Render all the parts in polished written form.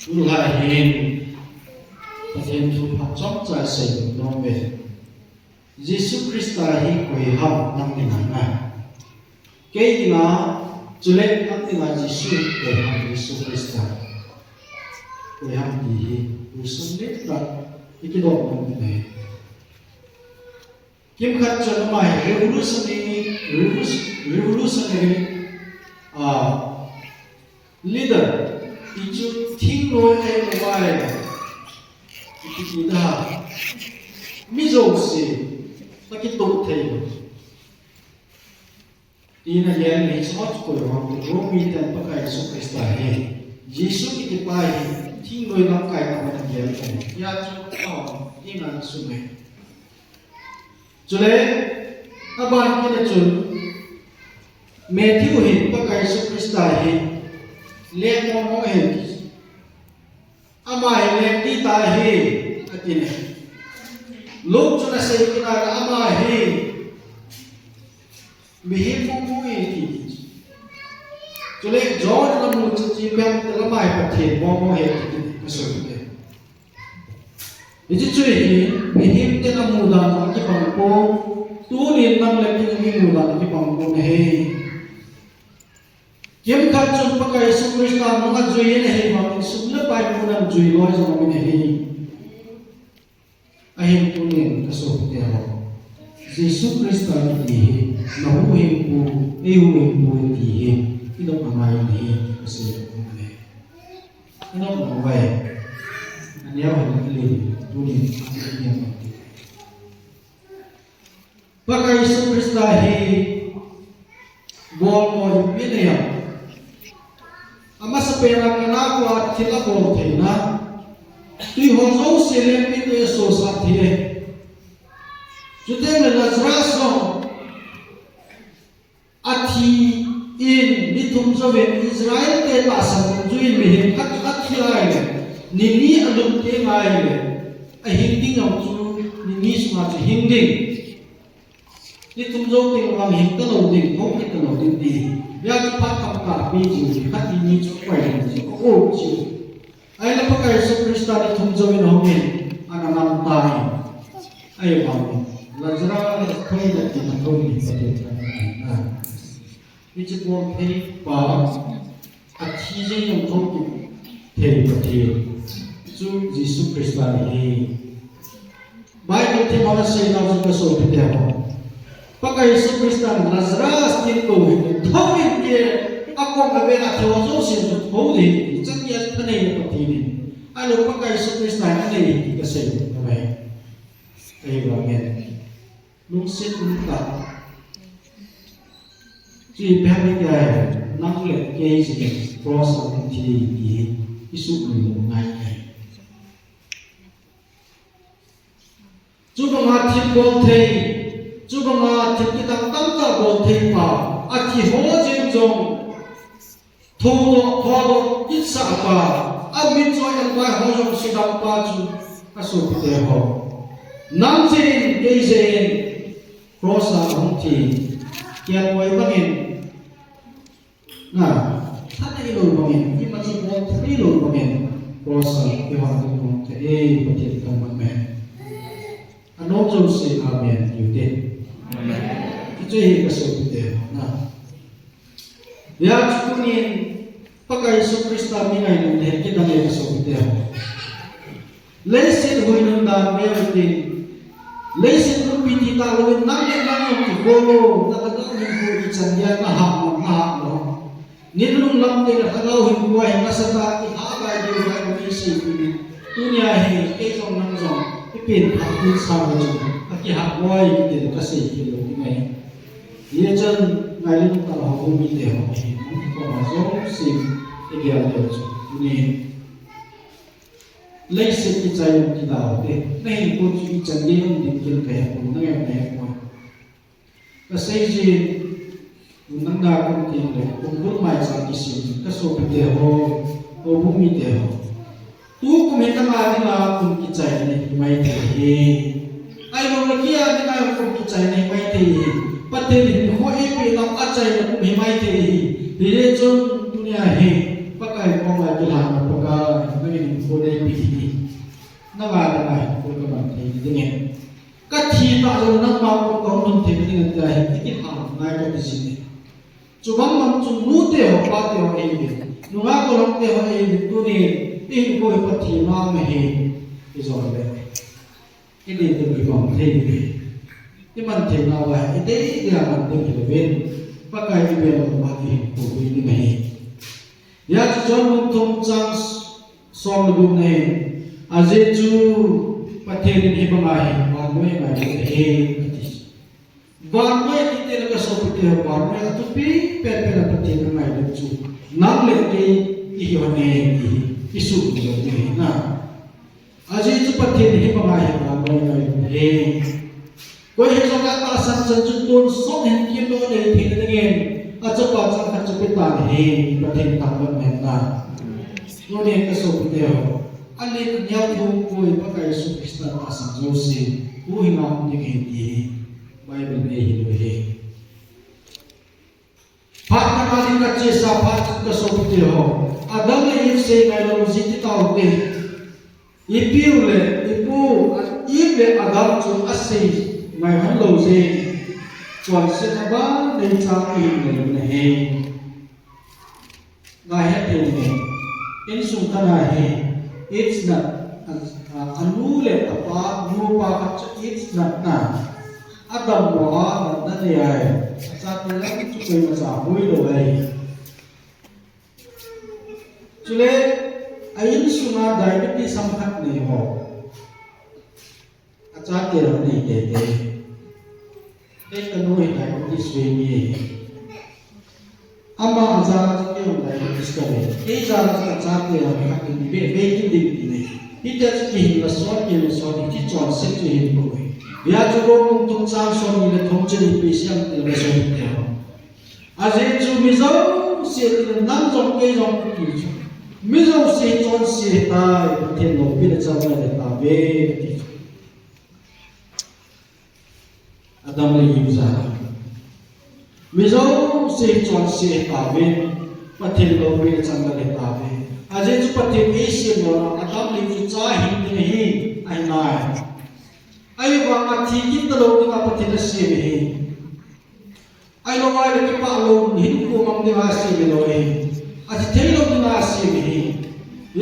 lại hiện và thiên thu học chóc ra xây nông về Jesus Christa hi quỳ học năm tiếng Anh cái tiếng chú lên năm tiếng Anh Jesus quỳ học Jesus Christa quỳ học gì u sung lết ra cái đoạn nông này kiếm khát cho nó mày revolutionary leader itu ting loi ai mobile itu dah mizo si tapi tu thei ina yang ni semua ko ro romi tan pakai su Krista he Yesus kita pai ting loi nak kai ta mana dia ya chu ina su me chule aban kita chu Matthew he pakai su Krista he lek mo he amai lek ti ta he atine lok chuna sei kina amai he bihi mo he ti chule John lamu chi bang la mai pathe mo he ti so keiji chui hi bihi te lamu da ki pang ko tu ni nang le ti mi mu da ki pang ko he kiếm khát chung pakai su Krista mga juy na hi mga sumla pai punan juy loy sa mga hi ahim punin kaso tero Jesus Krista ni nahuhin po ihuhin po ti ito amay ni kasi mga ano mga way anyaw halili punin ang pakai su Krista hi bol mo pinayam ama sepera kana ko thila bol theina tui ho zo sele pi te so sa thie jute me Lazarus athi in ni thum zo ve Israel te ta sa juin me he khat athilai le ni ni alum te ngai le a hindi ngam chu ni sma chu hindi ni thum zo te wang hin ta lo ding ko ki ta lo ding di ya chu pat kam ka pi ji khat ni chu kwai ji ko o ji ai la pakai su Krista ni thum zo in hong in ana nam tai ai ba ni Lazarus khoi da ti na thoi ni sa te na ni chu bon pe pa a thi je yong thong ki te pa ti su Jesus Krista ni Bible te ma se na zo so pe te ho pakai su Krista Lazarus tin ko thoi ke akong abe na thozo sin to thodi chak ya thane ko ti ni alo pakai su Krista ane ki ka se na mai ai ba ngen lung sit lung ta chi pe ni ga nang le ke ji cross on ti ni isu lu ngai ai chu ba ma thi bol thei chu ba ma thi ki tam tam ta bol thei pa a thi ho jing jong tho do ít sa pa a min choi an pa ho jong si dam pa chu a so pi te ho nam jin ke jen cross a hong thi kian wai bangin na thane lo bangin ki ma chu bol thei lo bangin cross a ke ha tu mo te e pa ti tam ma me anom jo se amen yu te amen ki che ka so pi te na ya chukunin pakai su Krista minai nun he kita le so pi te lesin huinun da meoti lesin nu pi ti ta lo nang le nang ki bolo ta ta ta ni ko i changya na ha no ninung lam te la lo hin ko ai nasata ki ha ba ji ba ni se pi tunya he ke jong nang jong pi pin ha pi sa ba ji ki ha wai ki te ka se ki lo ni mai ye chen ngai lu ta ho ko mi te ho ki ko ma zo sim e dia de chu ni lấy sự cái trái một cái đạo để này cô chỉ chân đi ông định kiến cái cũng năng em này mà cái xây gì cũng năng đa công tiền đấy cũng bước mai sang cái sự cái số cái tiền hồ hồ bút mi tiền hồ tu cũng hiện tại là cũng cái trái này mai thì ai nói là kia thì ai cũng cái trái này mai thì bắt đầu thì họ ấy bị đọc cái trái là cũng mai thì để cho dunia he pakai con lại cái hàng mà pakai di sini. Cuma mancung nute ho pate ho ini, nunga kolong te ho ini tu ni, ini koi pati nama he, izolbe. Ini tu ibang tegi, iman tegi nawa, ini dia mantu kilben, pakai ibang mati koi ini mehe. Ya John muntung chang som lugum ne, ajeju paterin ibang ahi, wanwe ngai he. Barne kita lega sopite barne atupi pepera pati ngai lucu nam leke ihone isu ni na aje itu pati ni pangai barne ngai he ko he soga ta san san tun so hen kim do le thi ngen acha pa cha acha pita he pati tam ban na no ne ka sopite ho ale nya thum ko pakai su krista ta san josi ku hina ni ke ti Bible में ही लोहे फाट कमाली का चेसा फाट का सोचते हो अदम ने ये से गाइलो जिति ताओगे इपिउले इपु इबे अदम जो असे मैं हलो से चोन से नबा नहीं चाहे नहीं गाहे ते ने इन सुंदरा है it's not anule apa nupa ka it's not na Adam wa na ne ai sa te la ki chu ma sa hui lo ai chule ain suna diabetes samkhat ne ho acha te ro ne te ka no hi diabetes ve ni ama aza ke ho diabetes ka ve e za ka cha te ro ka ni ve ki din ni hi ta ki la so ki chon se ki hin ko ya jugo tung sang son ni le thong chen pi siam te le so te ho aje chu mi zo se te nam jong ke jong ki chu mi zo se chon se ta te no pi le cha le ta ve ti adam le yu za mi zo se chon se ta ve pa te no pi le cha le ta ve aje chu pa te e se no adam le yu cha hin te hi ai na ai wa ma thi ki ta lo ka pa thi se me ai lo wa le pa lo hin ko mam de wa se me lo e a thi thei lo na se me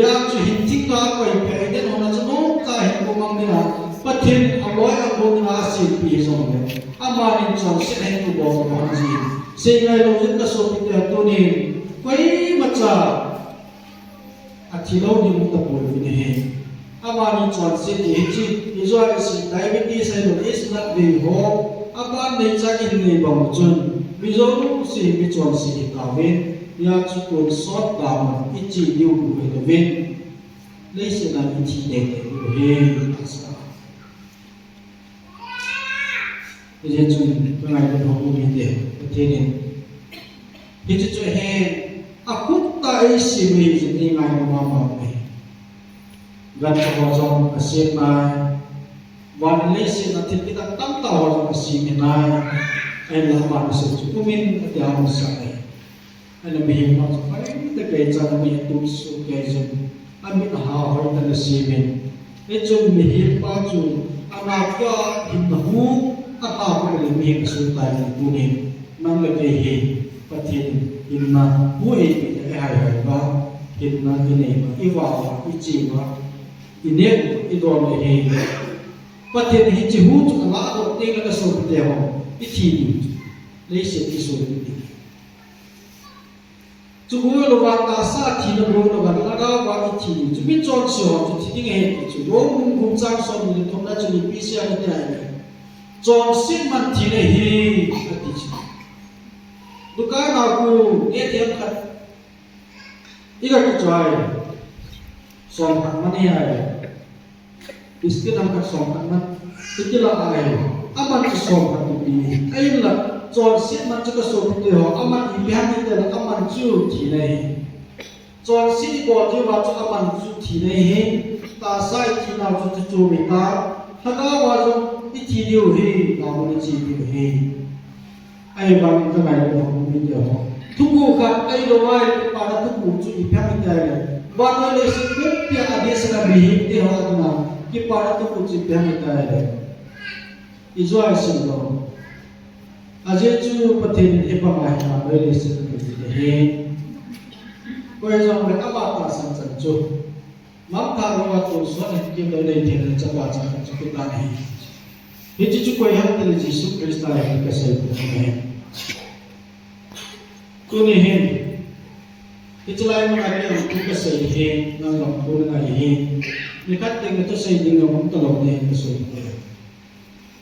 ya chu hin thi ka ko pe de no na chu no ka hin ko mam de na pa thi a lo a lo na se pi so me a ma ni chu se hin ko bo ma ji se ngai lo jin ka so pi te to ni koi ma cha a thi lo ni mu ta bo ni he Amani chuan se ti chi Israel si diabetes ai lo is not the ho aban nei cha in nei bang chun mizo si mi chuan si ka ven ya chu ko sot da ma i chi liu ku ve ven le se na mi chi de he asa ye chun ngai ko ho mi de te ne hi chu he akut ta ai si mi ni ngai ma ma gan ko jong asim mai wan le se na thil kita tam ta ho asim mai ai la ma se chu kumin te ha sa ai ana bi ma so ai te ke cha mi tu su ke jong ami ha ho ta na simen e chu mi hi pa chu ana ka hin hu a ta ko le mi su ta ni tu ni mang le ke hi pathin in na hu e ke ai hai ba in na ni ne ma i wa i chi ma ine idon he pathen hi chi hu chu la do te la so te ho I thi le se ti so ti chu hu lo wa ta sa thi lo lo wa la ga wa I thi chu mi chon so chu thi nge he chu lo mung kum chang so ni thong na chu ni pi sia ni ta ai chon sin man thi le hi ti chu duka na ku e thiam khat iga ku chai som khat man ai इसके नाम का सोमन इकला आए अमन के सोमन भी ऐला चोर सित मन के सोमन ते हो अमन इब्यान ते अमन जु थी नहीं चोर सित को जो वा जो अमन जु थी नहीं है ता साइ थी ना जो जो मिता हगा वा जो इथी दियो है गाव ने जी दियो है ai bang ka mai ko mi te ho thuku ka ai lo wai pa da thuku chu ibyang te ai ba no le se ko pya ades na bi te ho na कि पारा तो कुछ इब्यान होता है इज़राइल से लोग Ajeju patin ipamai na may lisin pagdihin. Kaya jang may abata sang sancho. Magkaroon at uso at kimbalay din sa bata at sa kitani. Hindi ko yung tali Jesu Kristo ay kasal ko ngayon. Kunihin. Ito lang mga kanyang kukasalihin ng lampo na ihin. Nikat din ito sa hindi ng talaw na yung kasal ko.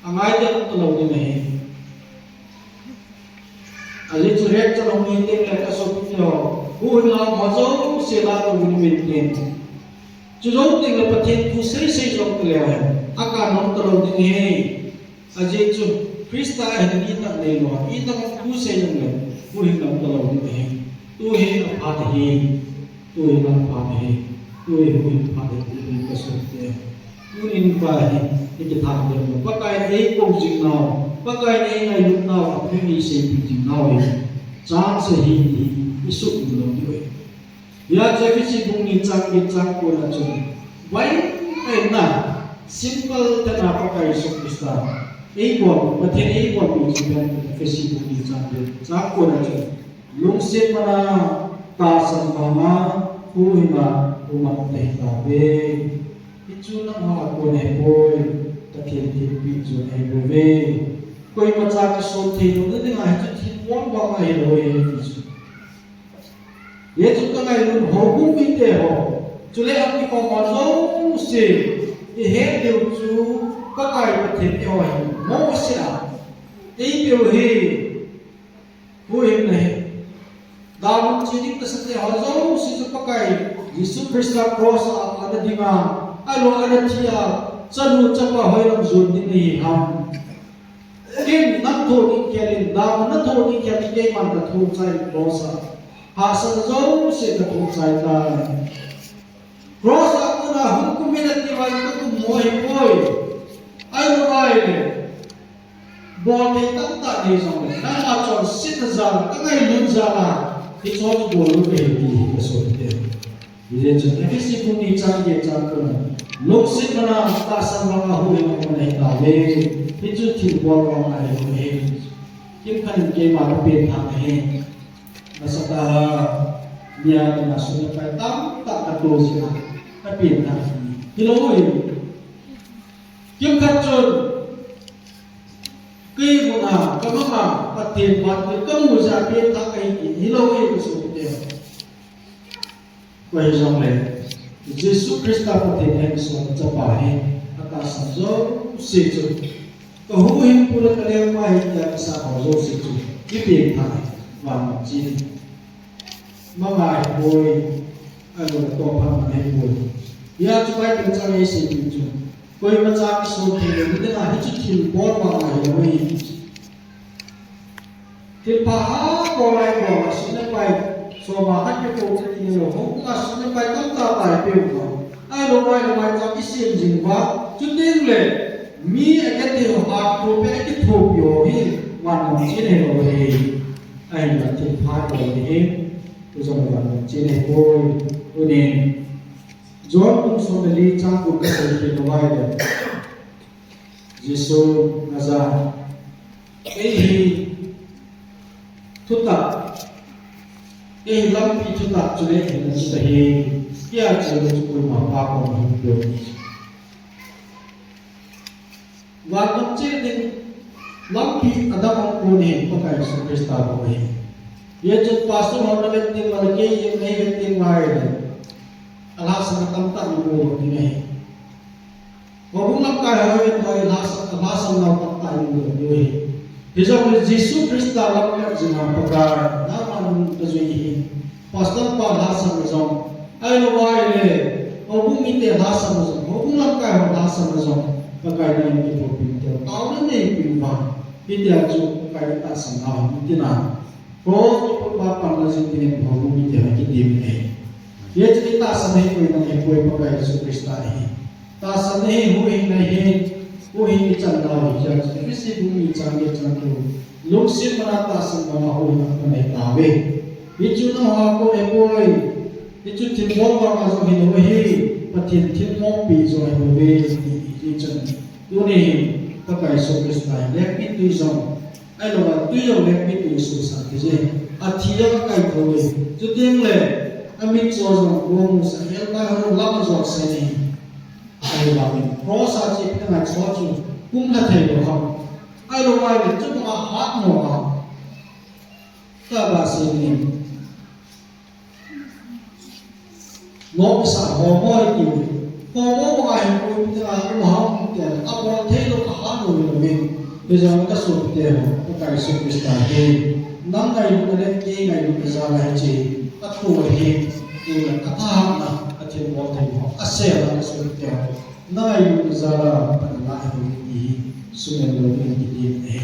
Ang ayaw ng talaw na ihin. Alit suret sa lang meeting na kasal ko. Buhay na mazaw sila ang ginimintin. Jujong ting lapatin ku say jong kelewan akan nom tolong ting he aje chu Krista ay kita lelo ita ku say jong le ku hin nom tolong ting he tu he aphat he tu he nam phat he tu he hu phat he tu ka so te tu in pa he it tha de pakai ei ko jing nau pakai ei ngai lut nau aphe ni se pi jing nau he chang se hi isu lo ni ya jadi si bunyi cang ko na chun why na simple tana pakai Yesus Kristus bon pathe bon bi jiban fesi bunyi cang ko na chun lung se mana ta san mama hu hima umat te ta be ichu na ha ko ne boy ta ke ti bi ju ai bo ve koi macha ka so the no de nga ha chi won ba ma he lo ye ichu ये जो का नहीं होगु बीते हो चले अपनी को मौजूद से ये है जो पकाई पथे हो है मौसिरा ये भी है वो है नहीं दावत चीनी तो सकते मौजूद से जो पकाई यीशु क्रिस्ट का क्रॉस आने दिमा आलो आने थिया चलू चपा होए लम जोड़ नहीं हम लेकिन न थोड़ी क्या लेकिन दावत न थोड़ी क्या के मान का थोड़ा सा cross hasan jauh se dapat cerita. Cross aku dah hukum ini tiwai itu moi. Ayo baik. Boleh tak ni sama. Nama macam citizen, kengai lunjana. Itu boleh pergi ke sana. Jadi jadi si puni cari cakap. Lok si mana tak sama hui mana hitawe. Itu timbul orang lain. Kim kan kim apa pihak ni. Nasaka dia masuk ke tam tak katul sih, tapi tak. Hiloi, kim kacun, kiri mana, kemana, patin, patin, kamu jadi tak kayak hiloi masuk dia. Kau yang lain, Yesus Kristus patin yang suatu capai atas jauh situ. Kau yang pura kalian mai yang sama jauh situ, itu yang Vàng chín mà ngài bồi anh được tổ hợp này bồi ya chúng ta cần trang ấy sẽ bị chúng coi mà trang số thì người ta là hết chút bốn mà ngài bồi thì phá bồi lại bồi mà xin nó bay số mà hết cái câu chuyện nhiều không có xin nó bay tất cả bài biểu mà ai đâu bay trang cái xiêm gì quá chút tiếng lệ mi cái điều hạt đồ bé cái thổ biểu hi hoàn toàn chỉ này rồi anh là thiên phá rồi hết tôi cho rằng trên này thôi tôi nên John cũng so với lý trang của cái sự kiện này đấy Giêsu Nazar cái gì thut tập cái lâm phi thut tập cho nên là chỉ là gì kia chỉ là chúng mà ba con không được và nó chỉ đến lâm phi ada orang pun ni pakai Yesus boleh ia cut pastor orang penting lagi yang ni penting lain Allah sangat tampak ibu ini walaupun apa yang kita lihat Allah sangat tampak ibu ini Jadi Yesus Kristus dalam kerjanya pakai nama tujuh pastor Allah sangat jom ayo wahai walaupun itu Allah sangat jom walaupun apa yang Allah sangat jom pakai nama itu pintar tahu ni pintar Tidak cukup kaya tak senang, tidak. Kalau bapak nasi ini baru tidak kita ini. Dia cerita senang kau yang kau pakai Yesus Kristus ini. Tak senang kau yang lain, kau yang candai, yang visi bumi candai candai. Luksin merata semua kau yang kau tahu. Itu nama kau yang kau, itu timbul orang asal ini, patin timbul bisu yang kau itu. Pakai Yesus Kristus, lihat itu jom ai lo mà tuy rằng lên biết bị sụt sạt cái gì thì nó cái thôi chứ tiếng lệ mình cho rằng buông sẽ hiện tại hơn lắm rồi sẽ này ai lo mình process chỉ cái này cho chú cũng là thầy được không ai lo ai được chứ mà hát nó các bà sĩ này nó bị sạt hồ môi kiểu hồ môi mà ai cũng biết là nó không tiền áp vào thế nó cả hát rồi mình bây giờ nó đã sụt tiền nó cái sụt cái sạt thì năm ngày nó lên cái ngày nó ra lại chỉ các khu thì thì là các thang là các thiên bộ thành họ xe là cái sụt tiền ngày nó ra là bạn lại thì xung quanh nó cái gì này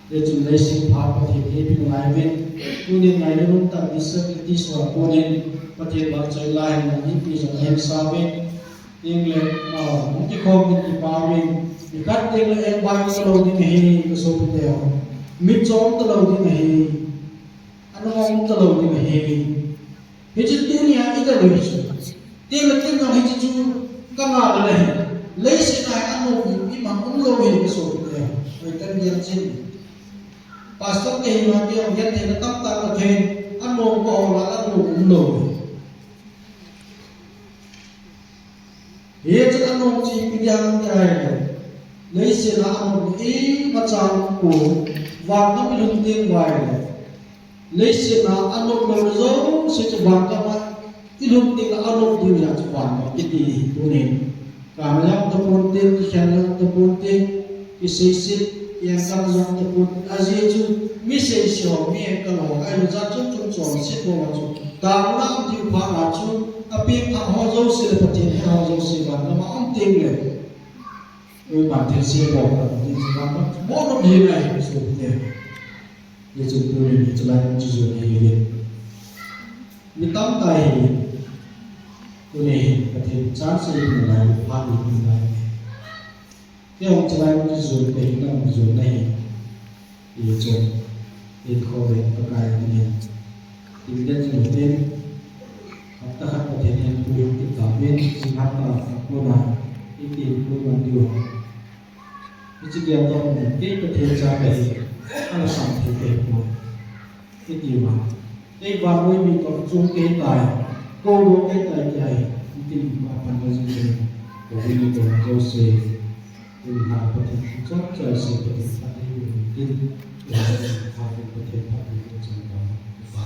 để chúng lấy sinh hoạt và thì bên ngoài bên tu nên ngày nó luôn tập đi sơ đi sửa cô nên và thì bạn chơi lại là những cái giống em sao bên nhưng là những cái không những cái bao bên thì cắt đi là em bao nhiêu lâu thì ngày cái số tiền mít chóm từ lâu thì ngày ăn ngon từ lâu thì ngày hết chút tiền nhà ít là được tiền là tiền nào hết chút các ngà này lấy xe này ăn ngon thì mà cũng lâu thì cái số tiền rồi tân nhân sinh pastor cái mà cái ông nhân thì nó tấp ta là thêm ăn ngon có là ăn ngon cũng lâu hết chút ăn ngon chỉ cái dạng cái này lấy xe là ăn ngon ý mà chẳng của và nó bị lung tiền ngoài này lấy xe là ăn ngon lâu rồi sẽ cho bạn các bạn cái lung tiền là ăn ngon điều dạng cho bạn cái gì tu nên cảm giác tập bốn tiền cái khen là tập bốn tiền cái xây xịt yang sang yang tập bốn aje chu mi xây sửa mi cái lò ai nó ra chung chung chọn xịt đồ chu cảm giác điều phá là chu apin thằng họ dâu xịt là tiền họ dâu xịt bạn nó mà ông tiền này người bản thân xịt đồ là tiền xịt bạn mỗi nó gì này số tiền để chúng tôi để cho lại cho rồi này đi mi tâm tay tôi này có thể chán xây dựng lại phát triển lại cái ông cho lại cho rồi để nó rồi này thì chọn để khó để các cái này thì đến rồi đến học tập có thể hiện của những cái bên sinh hoạt là cô nào cái tiền cô làm điều cái chỉ điều đó là cái có thể ra để ăn sản thì để của cái điều mà cái và nuôi mình còn chung cái tài cô đối cái tài này tin mà phần lớn người của mình đều có sự từ hạ có thể chốt cho sự có thể phát huy tin để họ có thể phát huy trong đó